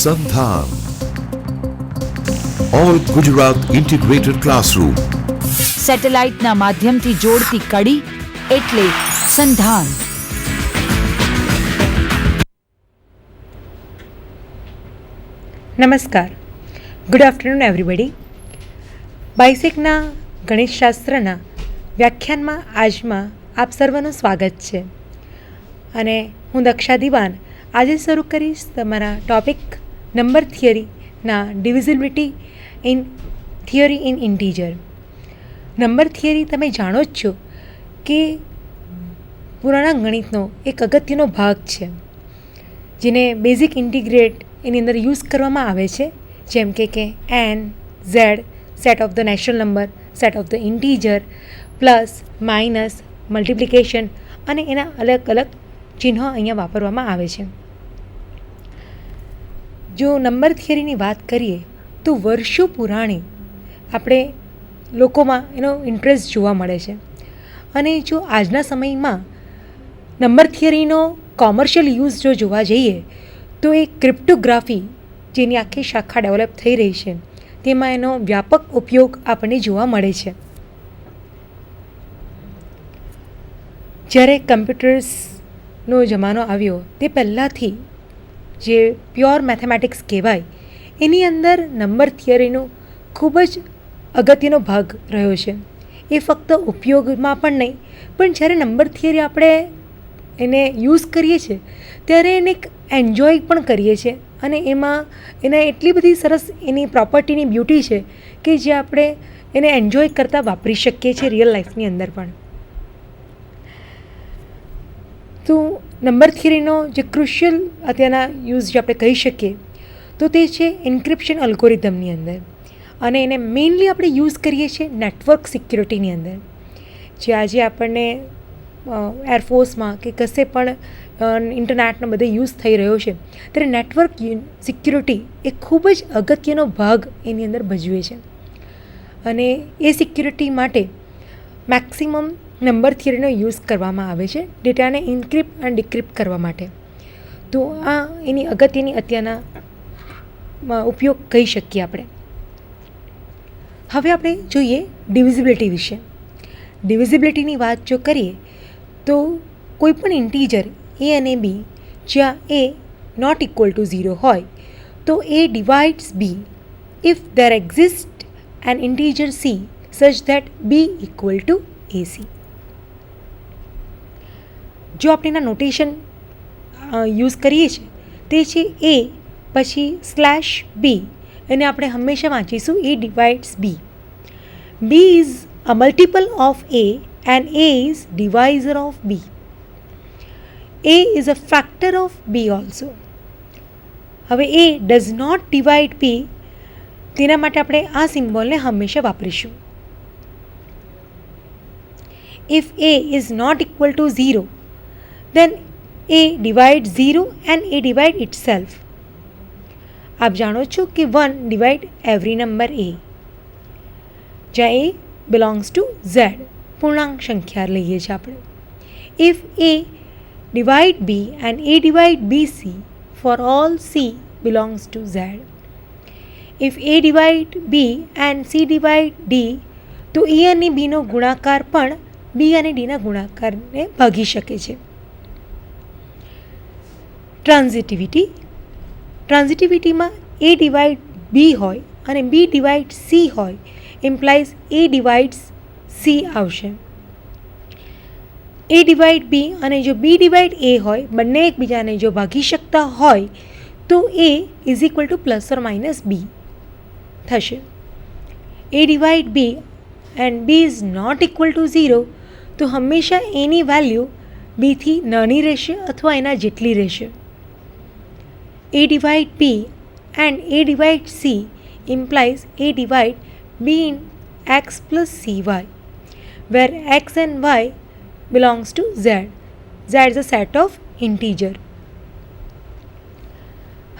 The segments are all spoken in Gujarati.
સંધાન ઓલ ગુજરાત ઇન્ટિગ્રેટેડ ક્લાસરૂમ. સેટેલાઇટના માધ્યમથી જોડતી કડી એટલે સંધાન. નમસ્કાર, ગુડ આફ્ટરનૂન એવરીબડી. બાયસેકના ગણિતશાસ્ત્રના વ્યાખ્યાનમાં આજમાં આપ સર્વનું સ્વાગત છે અને હું દક્ષા દિવાન આજે શરૂ કરીશ તમારા ટોપિક નંબર થિયરીના divisibility in theory in integer. Number theory તમે જાણો જ છો કે પુરાણા ગણિતનો એક અગત્યનો ભાગ છે જેને બેઝિક ઇન્ટિગ્રેટ એની અંદર યુઝ કરવામાં આવે છે, જેમ કે N, Z, set of the natural number, set of the integer, plus, minus, multiplication અને એના અલગ અલગ ચિહ્નો અહીંયા વાપરવામાં આવે છે. જો નંબર થિયરીની વાત કરીએ તો વર્ષો પુરાણી આપણે લોકોમાં એનો ઇન્ટરેસ્ટ જોવા મળે છે અને જો આજના સમયમાં નંબર થિયરીનો કોમર્શિયલ યુઝ જો જોવા જઈએ તો એ ક્રિપ્ટોગ્રાફી જેની આખી શાખા ડેવલપ થઈ રહી છે તેમાં એનો વ્યાપક ઉપયોગ આપણને જોવા મળે છે. જ્યારે કમ્પ્યુટર્સનો જમાનો આવ્યો તે પહેલાંથી જે પ્યોર મેથેમેટિક્સ કહેવાય એની અંદર નંબર થિયરીનો ખૂબ જ અગત્યનો ભાગ રહ્યો છે. એ ફક્ત ઉપયોગમાં પણ નહીં, પણ જ્યારે નંબર થિયરી આપણે એને યુઝ કરીએ છીએ ત્યારે એને એક એન્જોય પણ કરીએ છીએ અને એમાં એને એટલી બધી સરસ એની પ્રોપર્ટીની બ્યુટી છે કે જે આપણે એને એન્જોય કરતાં વાપરી શકીએ છીએ રિયલ લાઈફની અંદર પણ. તો નંબર થિયરીનો જે ક્રુશિયલ અત્યારના યુઝ જે આપણે કહી શકીએ તો તે છે એન્ક્રિપ્શન અલ્ગોરિધમની અંદર, અને એને મેઇનલી આપણે યુઝ કરીએ છીએ નેટવર્ક સિક્યુરિટીની અંદર. જે આજે આપણને એરફોર્સમાં કે કશે પણ ઇન્ટરનેટનો બધે યુઝ થઈ રહ્યો છે ત્યારે નેટવર્ક સિક્યુરિટી એ ખૂબ જ અગત્યનો ભાગ એની અંદર ભજવે છે અને એ સિક્યુરિટી માટે મેક્સિમમ નંબર થિયરીનો યુઝ કરવામાં આવે છે ડેટાને ઇન્ક્રિપ્ટ અને ડિક્રિપ્ટ કરવા માટે. તો આ એની અગત્યની અત્યારના ઉપયોગ કહી શકીએ આપણે. હવે આપણે જોઈએ ડિવિઝિબિલિટી વિશે. ડિવિઝિબિલિટીની વાત જો કરીએ તો કોઈ પણ ઇન્ટીજર એ અને બી જ્યાં એ નોટ ઇક્વલ ટુ 0 હોય તો A divides B if there exist an integer C such that B equal to AC. જો આપણે એના નોટેશન યુઝ કરીએ છીએ તે છે એ પછી સ્લેશ બી, એને આપણે હંમેશા વાંચીશું A divides B. B is a multiple of A and A is divisor of B. A is a factor of B also. હવે A does not divide B, તેના માટે આપણે આ સિમ્બોલને હંમેશા વાપરીશું. If A is not equal to 0, then A divides 0 and A divide itself. આપ જાણો છો કે 1 divide every number A, જ્યાં A belongs to Z, પૂર્ણાંક સંખ્યા લઈએ છીએ આપણે. If A divide B and A divide B C for all C belongs to Z. If A divide B and C divide D તો એ અને બીનો ગુણાકાર પણ બી અને ડીના ગુણાકારને ભાગી શકે છે. ટ્રાન્ઝિટિવિટીમાં એ ડિવાઇડ બી હોય અને બી ડિવાઇડ સી હોય ઇમ્પ્લાઇઝ એ ડિવાઇડ્સ સી આવશે. એ ડિવાઇડ બી અને જો બી ડિવાઇડ એ હોય, બંને એકબીજાને જો ભાગી શકતા હોય તો A is equal to plus or minus B થશે. A divide B and B is not equal to 0 તો હંમેશા એની વેલ્યુ બીથી નાની રહેશે અથવા એના જેટલી રહેશે. A divide B and A divide C implies A divide B in X plus C Y, where x and y belongs to z. Z is a set of integer.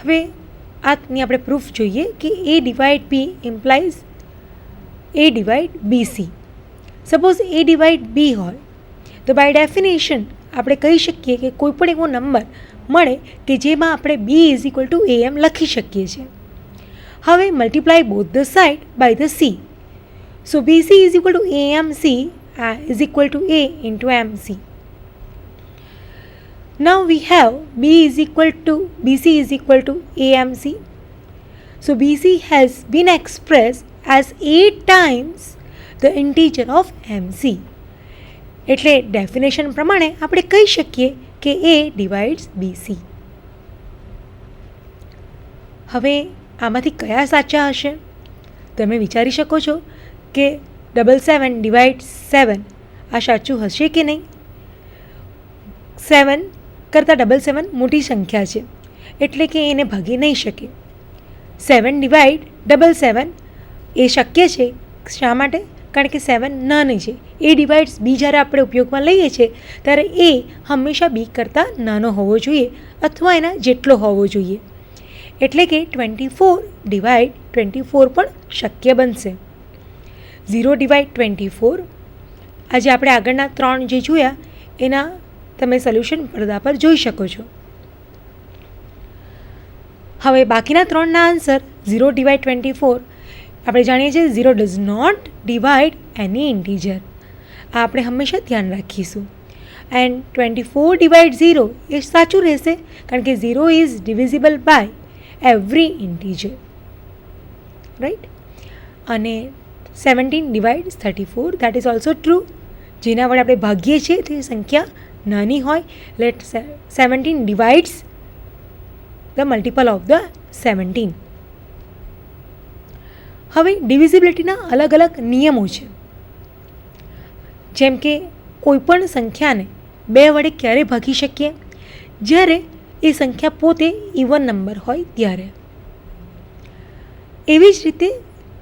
હવે આની આપણે પ્રૂફ જોઈએ કે a divide b implies a divide bc. Suppose a divide b હોય તો બાય ડેફિનેશન આપણે કહી શકીએ કે કોઈ પણ એવો નંબર મળે કે જેમાં આપણે b is equal to am લખી શકીએ છીએ. હવે multiply both the side by the c. So bc is equal to amc is equal to a into mc. Now we have bc is equal to amc. So bc has been expressed as 8 times the integer of mc. એટલે ડેફિનેશન પ્રમાણે આપણે કહી શકીએ કે a divides bc. હવે આમાંથી કયા સાચા હશે? તમે વિચારી શકો છો કે 7 divides 7 આ સાચું હશે કે નહીં? 7 કરતાં 7 મોટી સંખ્યા છે એટલે કે એને ભાગી નહીં શકે. 7 ડિવાઈડ 7 એ શક્ય છે. શા માટે? કારણ કે 7 નાની છે. એ ડિવાઇડ્સ બી જ્યારે આપણે ઉપયોગમાં લઈએ છીએ ત્યારે એ હંમેશા બી કરતાં નાનો હોવો જોઈએ અથવા એના જેટલો હોવો જોઈએ. એટલે કે 24 ડિવાઈડ 24 પણ શક્ય બનશે. 0 ડિવાઈડ 24 આજે આપણે આગળના 3 જે જોયા એના તમે સોલ્યુશન પડદા પર જોઈ શકો છો. હવે બાકીના 3ના આન્સર 0 ડિવાઈડ 24 આપણે જાણીએ છીએ 0 does not divide any integer. આ આપણે હંમેશા ધ્યાન રાખીશું. એન્ડ 24 ડિવાઈડ 0 એ સાચું રહેશે કારણ કે 0 is divisible by every integer, right. અને 17 divide 34 that is also true. જેના વડે આપણે ભાગીએ છીએ તે સંખ્યા નાની હોય. Let 17 divides the multiple of the 17. હવે ડિવિઝિબિલિટીના અલગ અલગ નિયમો છે. જેમ કે કોઈપણ સંખ્યાને 2 વડે ક્યારે ભાગી શકીએ? જ્યારે એ સંખ્યા પોતે ઇવન નંબર હોય ત્યારે. એવી જ રીતે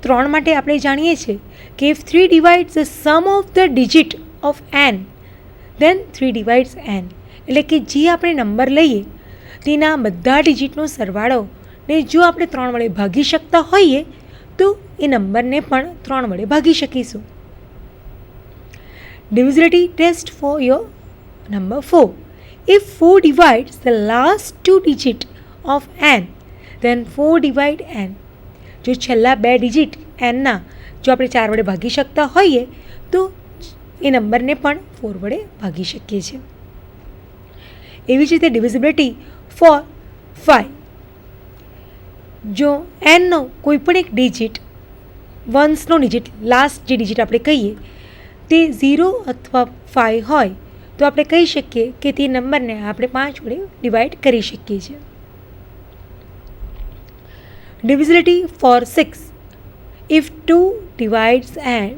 3 માટે આપણે જાણીએ છીએ કે if 3 divides the sum of the digit of n then 3 divides n. એટલે કે જે આપણે નંબર લઈએ તેના બધા ડિજિટનો સરવાળો ને જો આપણે 3 વડે ભાગી શકતા હોઈએ તો એ નંબરને પણ 3 વડે ભાગી શકીશું. Divisibility test for your number 4. If 4 divides the last 2 digit of n then 4 divide n. જો છેલ્લા 2 ડિજિટ nના જો આપણે 4 વડે ભાગી શકતા હોઈએ તો એ નંબરને પણ 4 વડે ભાગી શકીએ છીએ. એવી જ રીતે ડિવિઝિબિલિટી ફોર 5. જો એનનો કોઈ પણ એક ડિજિટ વન્સનો ડિજિટ લાસ્ટ જે ડિજિટ આપણે કહીએ તે 0 અથવા 5 હોય તો આપણે કહી શકીએ કે તે નંબરને આપણે 5 વડે ડિવાઈડ કરી શકીએ છીએ. ડિવિઝિબિલિટી four 6. If 2 divides n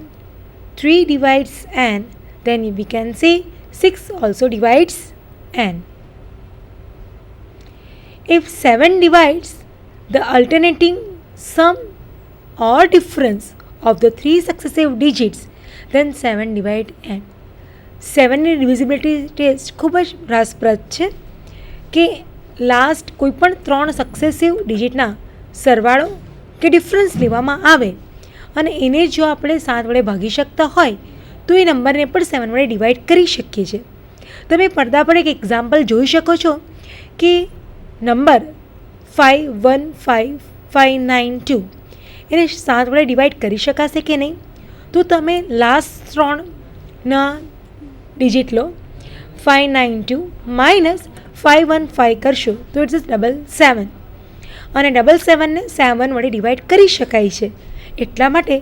3 divides n, then we can say 6 also divides n. If 7 divides the alternating sum or difference of the 3 successive digits, then 7 divide n. 7ની ડિવિઝિબિલિટી test ખૂબ જ રસપ્રદ છે કે લાસ્ટ કોઈપણ 3 સક્સેસિવ ડિજિટના સરવાળો કે ડિફરન્સ લેવામાં આવે અને એને જો આપણે 7 વડે ભાગી શકતા હોય તો એ નંબરને પણ 7 વડે ડિવાઈડ કરી શકીએ છીએ. તમે પડદા પર એક એક્ઝામ્પલ જોઈ શકો છો કે નંબર 515592 એને 7 વડે ડિવાઈડ કરી શકાશે કે નહીં? તો તમે લાસ્ટ 3ના ડિજિટ લો. 592 માઇનસ 515 કરશો તો ઇટ્સ 77 અને 77ને 7 વડે ડિવાઈડ કરી શકાય છે. એટલા માટે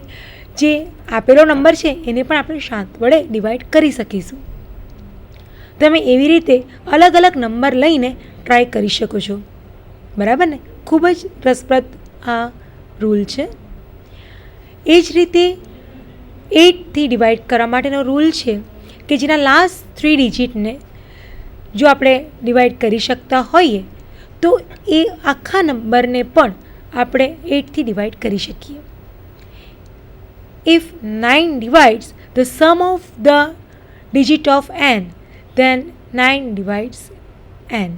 જે આપેલો નંબર છે એને પણ આપણે 7 વડે ડિવાઈડ કરી શકીશું. તમે એવી રીતે અલગ અલગ નંબર લઈને ટ્રાય કરી શકો છો. બરાબર ને? ખૂબ જ રસપ્રદ આ રૂલ છે. એ જ રીતે 8થી ડિવાઈડ કરવા માટેનો રૂલ છે કે જેના લાસ્ટ 3 ડિજિટને જો આપણે ડિવાઈડ કરી શકતા હોઈએ તો એ આખા નંબરને પણ આપણે 8થી ડિવાઈડ કરી શકીએ. If 9 divides the sum of the digit of n, then 9 divides n.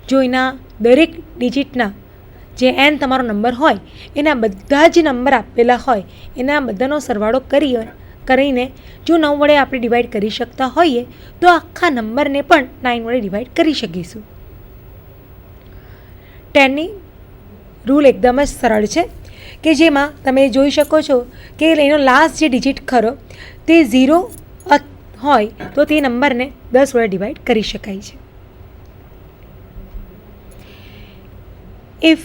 જો એના દરેક ડિજિટના જે n તમારો નંબર હોય એના બધા જ નંબર આપેલા હોય એના બધાનો સરવાળો કરી કરીને જો 9 વડે આપણે ડિવાઈડ કરી શકતા હોઈએ તો આખા નંબરને પણ 9 વડે ડિવાઈડ કરી શકીશું. 10ની રૂલ એકદમ જ સરળ છે કે જેમાં તમે જોઈ શકો છો કે એનો લાસ્ટ જે ડિજિટ ખરો તે 0 હોય તો તે નંબરને 10 વડે ડિવાઈડ કરી શકાય છે. If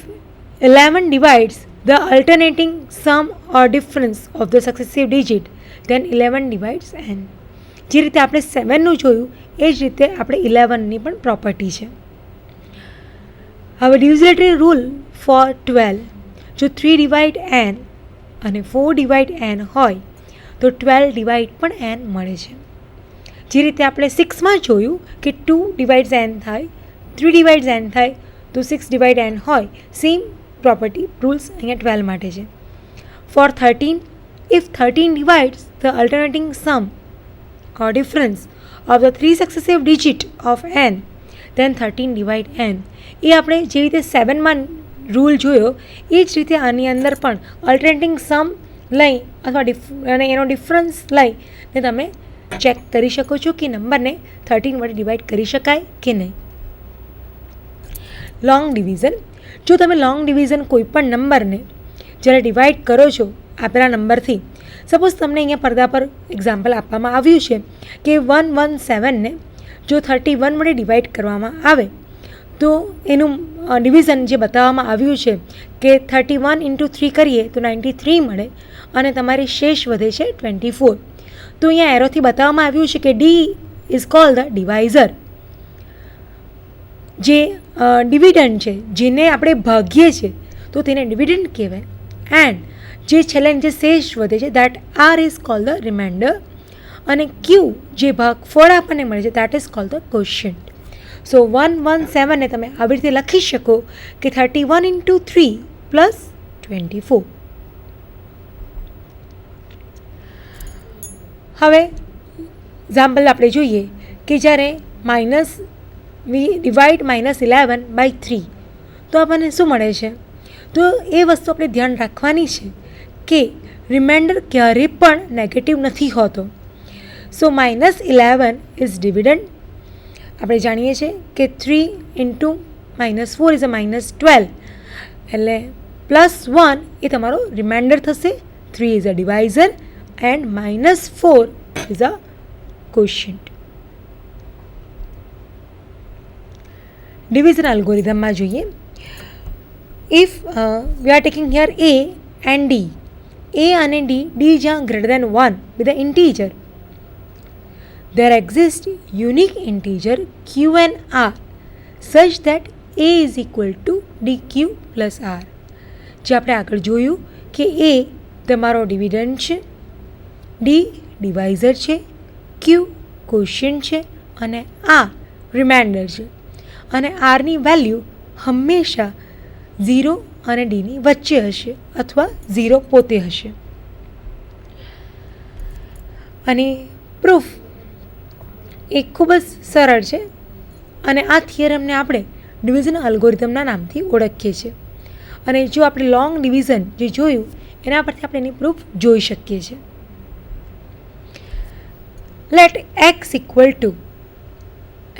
11 divides the alternating sum or difference of the successive digit, then 11 divides n. જે રીતે આપણે 7નું જોયું એ જ રીતે આપણે 11ની પણ પ્રોપર્ટી છે. હવે ડિવિઝિલિટી રૂલ ફોર 12, જો 3 ડિવાઈડ n અને 4 ડિવાઈડ n હોય તો 12 ડિવાઈડ પણ n મળે છે. જે રીતે આપણે 6માં જોયું કે 2 ડિવાઇડ્સ n થાય, 3 ડિવાઇડ્સ n થાય તો 6 ડિવાઈડ n હોય, સેમ પ્રોપર્ટી રૂલ્સ અહીંયા 12 માટે છે. For 13, if 13 divides the alternating sum or difference of the 3 successive digit of n, then 13 divide n. એ આપણે જે રીતે 7માં રૂલ જોયો એ જ રીતે આની અંદર પણ અલ્ટરનેટિંગ સમ લઈ અથવા અને એનો ડિફરન્સ લઈને તમે ચેક કરી શકો છો કે નંબરને 13 વડે ડિવાઈડ કરી શકાય કે નહીં. લોંગ ડિવિઝન, જો તમે લોંગ ડિવિઝન કોઈ પણ નંબરને જ્યારે ડિવાઈડ કરો છો આપેલા નંબરથી, સપોઝ તમને અહીંયા પડદા પર એક્ઝામ્પલ આપવામાં આવ્યું છે કે 117ને જો 31 વડે ડિવાઈડ કરવામાં આવે તો એનું ડિવિઝન જે બતાવવામાં આવ્યું છે કે 31 ઇન્ટુ 3 કરીએ તો 93 મળે અને તમારી શેષ વધે છે 24. તો અહીંયા એરોથી બતાવવામાં આવ્યું છે કે ડી ઇઝ કોલ્ડ ધ ડિવાઇઝર. જે ડિવિડન્ડ છે જેને આપણે ભાગીએ છીએ તો તેને ડિવિડન્ડ કહેવાય. એન્ડ જે છેલ્લે જે શેષ વધે છે that R is called the remainder. અને ક્યુ જે ભાગફળ આપણને મળે છે that is called the quotient. So 117ને તમે આવી રીતે લખી શકો કે 31 ઇન્ટુ 3 પ્લસ 24. હવે એક્ઝામ્પલ આપણે જોઈએ કે જ્યારે ડિવાઈડ -11/3 તો આપણને શું મળે છે, તો એ વસ્તુ આપણે ધ્યાન રાખવાની છે કે રિમાઇન્ડર ક્યારેય પણ નેગેટિવ નથી હોતો. સો -11 ઇઝ ડિવિડન્ડ. આપણે જાણીએ છીએ કે 3 ઇન્ટુ -4 ઇઝ અ -12 એટલે +1 એ તમારો રિમાઇન્ડર થશે, 3 is a divisor and -4 is a quotient. Division અલ્ગોરિધમમાં જોઈએ, if we are taking here a and d, a અને d જ્યાં greater than 1 with a integer, there exist unique integer q and r such that a is equal to dq plus r. જે આપણે આગળ જોયું કે a તમારો ડિવિડન્ડ છે, d ડિવાઇઝર છે, q કોશિયન્ટ છે અને r રિમાઇન્ડર છે. અને આરની વેલ્યુ હંમેશા 0 અને ડીની વચ્ચે હશે અથવા 0 પોતે હશે. અને પ્રૂફ એ ખૂબ જ સરળ છે અને આ થિયરમને આપણે ડિવિઝન અલ્ગોરિધમના નામથી ઓળખીએ છીએ. અને જો આપણે લોંગ ડિવિઝન જે જોયું એના પરથી આપણે એની પ્રૂફ જોઈ શકીએ છીએ. Let x equal to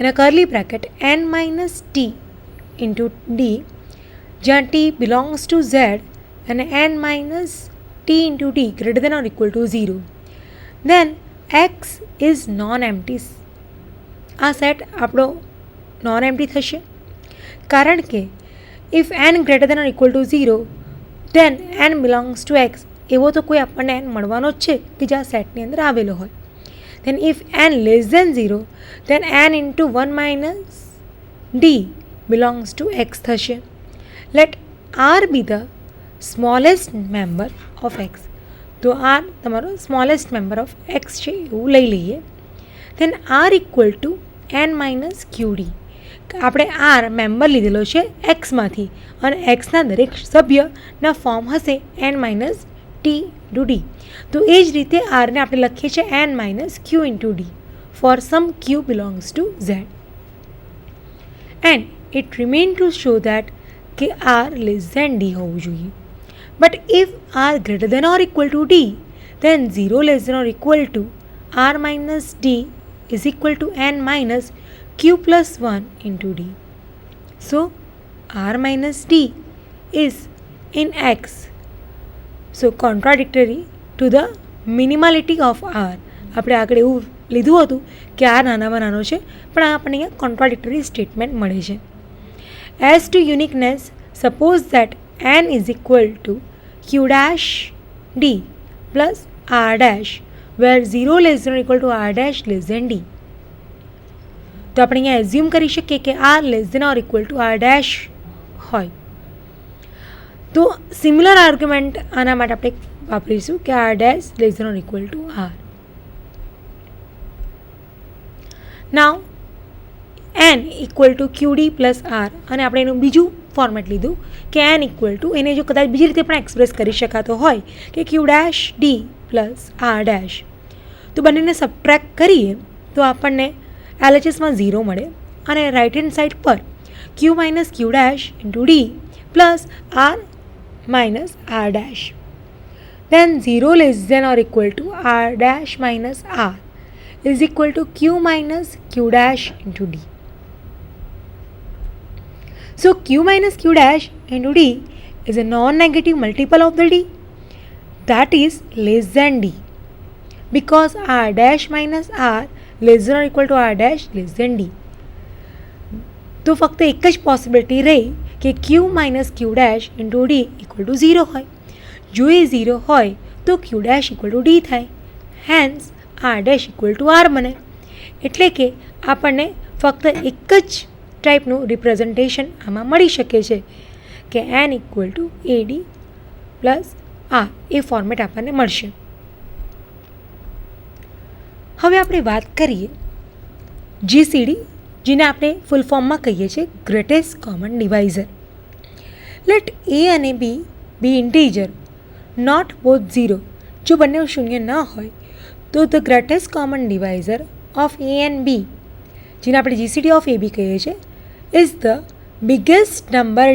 in a curly bracket n minus t into d, જ્યાં t belongs to z and n minus t into d greater than or equal to 0, then x is non-empty. આ સેટ આપણો નોન એમ્પ્ટી થશે કારણ કે if n greater than or equal to 0 then n belongs to x, એવો તો કોઈ આપણને n મળવાનો જ છે કે જે આ સેટની અંદર આવેલો હોય. Then if n less than 0 then n into 1 minus d belongs to x થશે. Let r be the smallest member of x. તો r તમારો smallest member of x છે એવું લઈ લઈએ. Then r equal to n minus qd. આપણે r મેમ્બર લીધેલો છે એક્સમાંથી અને એક્સના દરેક સભ્યના ફોર્મ હશે n minus t into d. તો એ જ રીતે આરને આપણે લખીએ છીએ n minus q into d for some q belongs to z. And it remains to show that કે r less than d હોવું જોઈએ. But if r greater than or equal to d then 0 less than or equal to r minus d is equal to n minus q plus 1 into d. So r minus d is in x, so contradictory to the minimality of r. આપણે આગળ એવું લીધું હતું કે r નાનામાં નાનો છે, પણ આપણને અહીંયા કોન્ટ્રાડિક્ટરી સ્ટેટમેન્ટ મળે છે. As to uniqueness, suppose that n is equal to q dash d plus r dash, where 0 less than or equal to r dash less than d. તો આપણે અહીંયા એઝ્યુમ કરી શકીએ કે r less than or equal to r dash હોય. તો સિમિલર આર્ગ્યુમેન્ટ આના માટે આપણે વાપરીશું કે r dash less than or equal to r. Now n equal to QD plus r, અને આપણે એનું બીજું ફોર્મેટ લીધું કે n ઇક્વલ ટુ, એને જો કદાચ બીજી રીતે પણ એક્સપ્રેસ કરી શકાતો હોય કે Q dash D plus R dash. તો બંનેને સબટ્રેક્ટ કરીએ તો આપણને LHSમાં 0 મળે, અને રાઇટ હેન્ડ સાઇડ પર Q minus Q dash into D plus R minus R dash. Then 0 less than or equal to R dash minus R is equal to Q minus Q dash into D. So Q minus Q dash into D is a non-negative multiple of the D, that is less than D, because R dash minus R less than or equal to R dash less than D. તો ફક્ત એક જ પોસિબિલિટી રહી કે Q minus Q dash into D equal to 0 હોય. જો એ 0 હોય તો Q dash equal to D થાય, hence R dash equal to R બને. એટલે કે આપણને ફક્ત એક જ ટાઈપનું રિપ્રેઝન્ટેશન આમાં મળી શકે છે કે n equal to AD plus R, A format આપણને મળશે. હવે આપણે વાત કરીએ GCD, જેને આપણે ફૂલ ફોર્મમાં કહીએ છીએ greatest common divisor. Let A અને B be integer, not both 0. જો બંને શૂન્ય ન હોય તો the greatest common divisor of A and B, જેને આપણે GCD ઓફ AB કહીએ છીએ, ઇઝ ધ બિગેસ્ટ નંબર